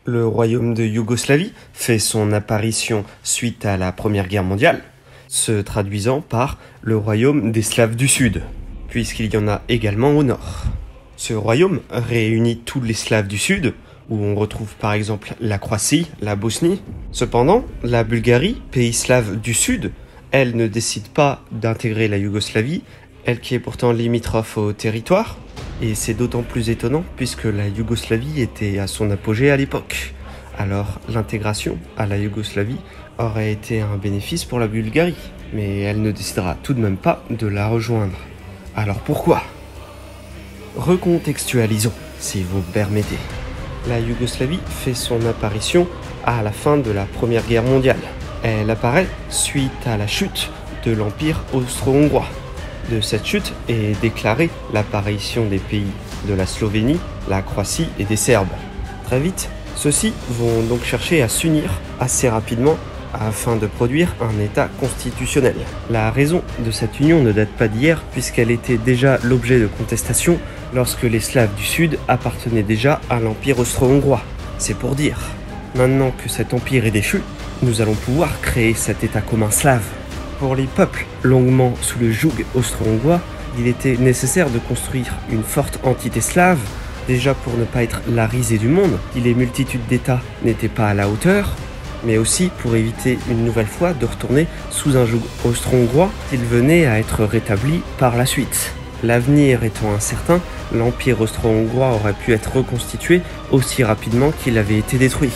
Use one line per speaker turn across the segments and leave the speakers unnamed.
Le royaume de Yougoslavie fait son apparition suite à la Première Guerre mondiale, se traduisant par le royaume des Slaves du Sud, puisqu'il y en a également au nord. Ce royaume réunit tous les Slaves du Sud, où on retrouve par exemple la Croatie, la Bosnie. Cependant, la Bulgarie, pays slave du Sud, elle ne décide pas d'intégrer la Yougoslavie, elle qui est pourtant limitrophe au territoire. Et c'est d'autant plus étonnant puisque la Yougoslavie était à son apogée à l'époque. Alors l'intégration à la Yougoslavie aurait été un bénéfice pour la Bulgarie, mais elle ne décidera tout de même pas de la rejoindre. Alors pourquoi ? Recontextualisons, si vous me permettez. La Yougoslavie fait son apparition à la fin de la Première Guerre mondiale. Elle apparaît suite à la chute de l'Empire austro-hongrois. De cette chute est déclarée l'apparition des pays de la Slovénie, la Croatie et des Serbes. Très vite, ceux-ci vont donc chercher à s'unir assez rapidement afin de produire un État constitutionnel. La raison de cette union ne date pas d'hier puisqu'elle était déjà l'objet de contestation lorsque les Slaves du Sud appartenaient déjà à l'Empire austro-hongrois. C'est pour dire. Maintenant que cet empire est déchu, nous allons pouvoir créer cet État commun slave. Pour les peuples longuement sous le joug austro-hongrois, il était nécessaire de construire une forte entité slave, déjà pour ne pas être la risée du monde, si les multitudes d'États n'étaient pas à la hauteur, mais aussi pour éviter une nouvelle fois de retourner sous un joug austro-hongrois s'il venait à être rétabli par la suite. L'avenir étant incertain, l'Empire austro-hongrois aurait pu être reconstitué aussi rapidement qu'il avait été détruit.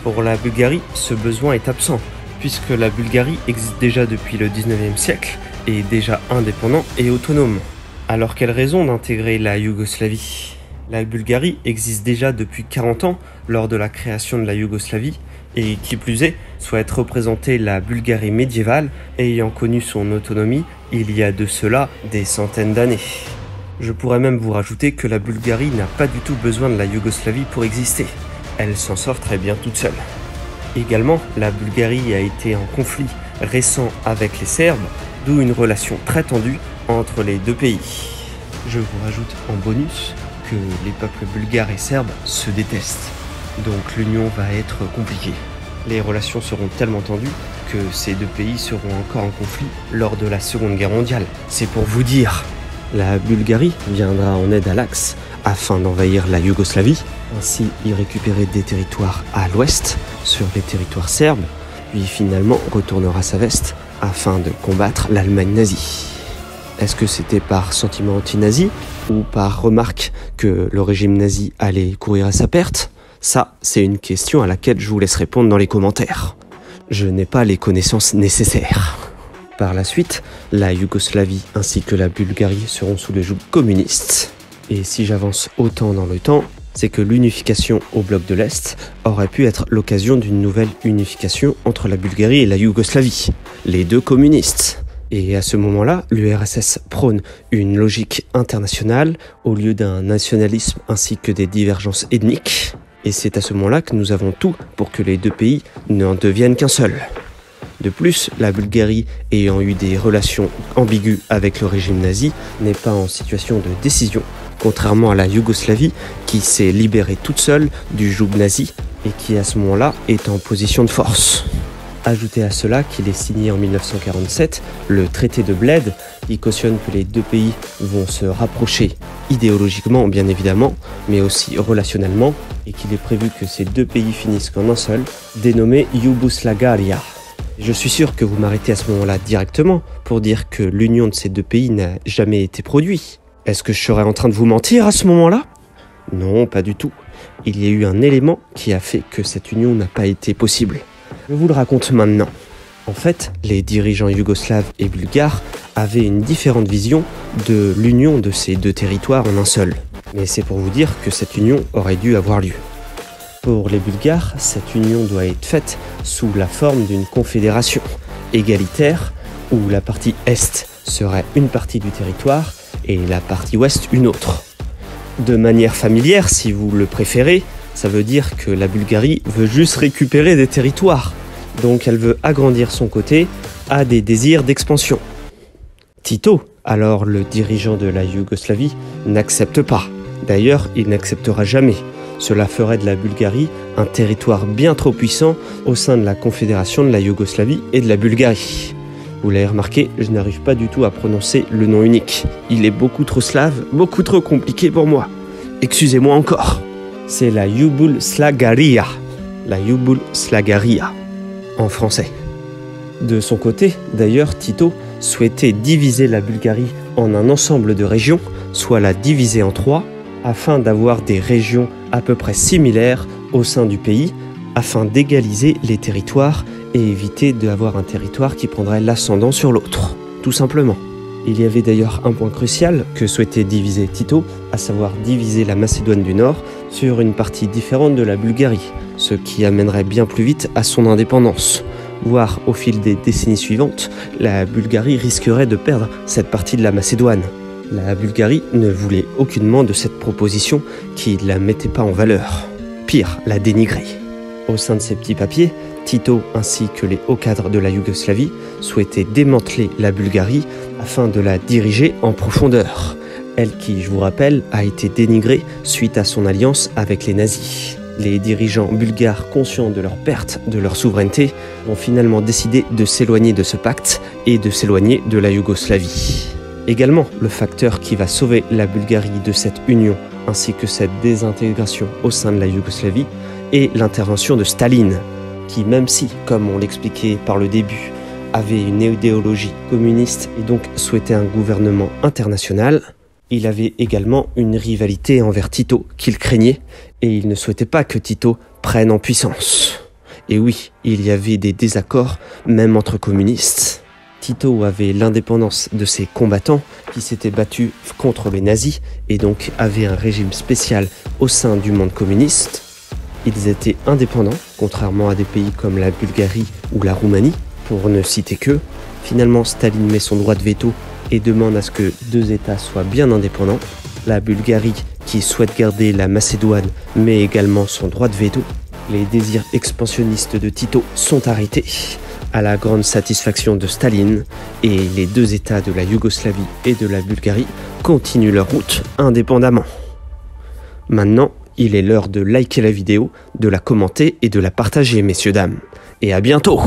Pour la Bulgarie, ce besoin est absent, puisque la Bulgarie existe déjà depuis le 19e siècle et est déjà indépendant et autonome. Alors quelle raison d'intégrer la Yougoslavie ? La Bulgarie existe déjà depuis 40 ans lors de la création de la Yougoslavie et qui plus est, souhaite représenter la Bulgarie médiévale ayant connu son autonomie il y a de cela des centaines d'années. Je pourrais même vous rajouter que la Bulgarie n'a pas du tout besoin de la Yougoslavie pour exister. Elle s'en sort très bien toute seule. Également, la Bulgarie a été en conflit récent avec les Serbes, d'où une relation très tendue entre les deux pays. Je vous rajoute en bonus que les peuples bulgares et serbes se détestent, donc l'union va être compliquée. Les relations seront tellement tendues que ces deux pays seront encore en conflit lors de la Seconde Guerre mondiale. C'est pour vous dire. La Bulgarie viendra en aide à l'Axe afin d'envahir la Yougoslavie, ainsi y récupérer des territoires à l'ouest sur les territoires serbes, puis finalement retournera sa veste afin de combattre l'Allemagne nazie. Est-ce que c'était par sentiment anti-nazi ou par remarque que le régime nazi allait courir à sa perte ? Ça, c'est une question à laquelle je vous laisse répondre dans les commentaires. Je n'ai pas les connaissances nécessaires. Par la suite, la Yougoslavie ainsi que la Bulgarie seront sous le joug communiste. Et si j'avance autant dans le temps, c'est que l'unification au bloc de l'Est aurait pu être l'occasion d'une nouvelle unification entre la Bulgarie et la Yougoslavie, les deux communistes. Et à ce moment-là, l'URSS prône une logique internationale au lieu d'un nationalisme ainsi que des divergences ethniques. Et c'est à ce moment-là que nous avons tout pour que les deux pays n'en deviennent qu'un seul. De plus, la Bulgarie, ayant eu des relations ambiguës avec le régime nazi, n'est pas en situation de décision, contrairement à la Yougoslavie qui s'est libérée toute seule du joug nazi et qui à ce moment-là est en position de force. Ajoutez à cela qu'il est signé en 1947 le traité de Bled qui cautionne que les deux pays vont se rapprocher idéologiquement bien évidemment, mais aussi relationnellement, et qu'il est prévu que ces deux pays finissent qu'en un seul, dénommé Yugoslavia. Je suis sûr que vous m'arrêtez à ce moment-là directement pour dire que l'union de ces deux pays n'a jamais été produite. Est-ce que je serais en train de vous mentir à ce moment-là ? Non, pas du tout. Il y a eu un élément qui a fait que cette union n'a pas été possible. Je vous le raconte maintenant. En fait, les dirigeants yougoslaves et bulgares avaient une différente vision de l'union de ces deux territoires en un seul. Mais c'est pour vous dire que cette union aurait dû avoir lieu. Pour les Bulgares, cette union doit être faite sous la forme d'une confédération égalitaire où la partie Est serait une partie du territoire et la partie Ouest une autre. De manière familière, si vous le préférez, ça veut dire que la Bulgarie veut juste récupérer des territoires. Donc elle veut agrandir son côté, a des désirs d'expansion. Tito, alors le dirigeant de la Yougoslavie, n'accepte pas. D'ailleurs, il n'acceptera jamais. Cela ferait de la Bulgarie un territoire bien trop puissant au sein de la Confédération de la Yougoslavie et de la Bulgarie. Vous l'avez remarqué, je n'arrive pas du tout à prononcer le nom unique. Il est beaucoup trop slave, beaucoup trop compliqué pour moi. Excusez-moi encore. C'est la Yugoslavia. La Yugoslavia, en français. De son côté, d'ailleurs, Tito souhaitait diviser la Bulgarie en un ensemble de régions, soit la diviser en 3, afin d'avoir des régions à peu près similaires au sein du pays, afin d'égaliser les territoires et éviter d'avoir un territoire qui prendrait l'ascendant sur l'autre, tout simplement. Il y avait d'ailleurs un point crucial que souhaitait diviser Tito, à savoir diviser la Macédoine du Nord sur une partie différente de la Bulgarie, ce qui amènerait bien plus vite à son indépendance. Voire au fil des décennies suivantes, la Bulgarie risquerait de perdre cette partie de la Macédoine. La Bulgarie ne voulait aucunement de cette proposition qui ne la mettait pas en valeur. Pire, la dénigrait. Au sein de ces petits papiers, Tito ainsi que les hauts cadres de la Yougoslavie souhaitaient démanteler la Bulgarie afin de la diriger en profondeur. Elle qui, je vous rappelle, a été dénigrée suite à son alliance avec les nazis. Les dirigeants bulgares, conscients de leur perte de leur souveraineté, ont finalement décidé de s'éloigner de ce pacte et de s'éloigner de la Yougoslavie. Également, le facteur qui va sauver la Bulgarie de cette union ainsi que cette désintégration au sein de la Yougoslavie est l'intervention de Staline, qui même si, comme on l'expliquait par le début, avait une idéologie communiste et donc souhaitait un gouvernement international, il avait également une rivalité envers Tito qu'il craignait et il ne souhaitait pas que Tito prenne en puissance. Et oui, il y avait des désaccords même entre communistes. Tito avait l'indépendance de ses combattants qui s'étaient battus contre les nazis et donc avait un régime spécial au sein du monde communiste. Ils étaient indépendants, contrairement à des pays comme la Bulgarie ou la Roumanie, pour ne citer que. Finalement, Staline met son droit de veto et demande à ce que 2 États soient bien indépendants. La Bulgarie, qui souhaite garder la Macédoine, met également son droit de veto. Les désirs expansionnistes de Tito sont arrêtés, à la grande satisfaction de Staline, et les 2 États de la Yougoslavie et de la Bulgarie continuent leur route indépendamment. Maintenant, il est l'heure de liker la vidéo, de la commenter et de la partager, messieurs, dames. Et à bientôt!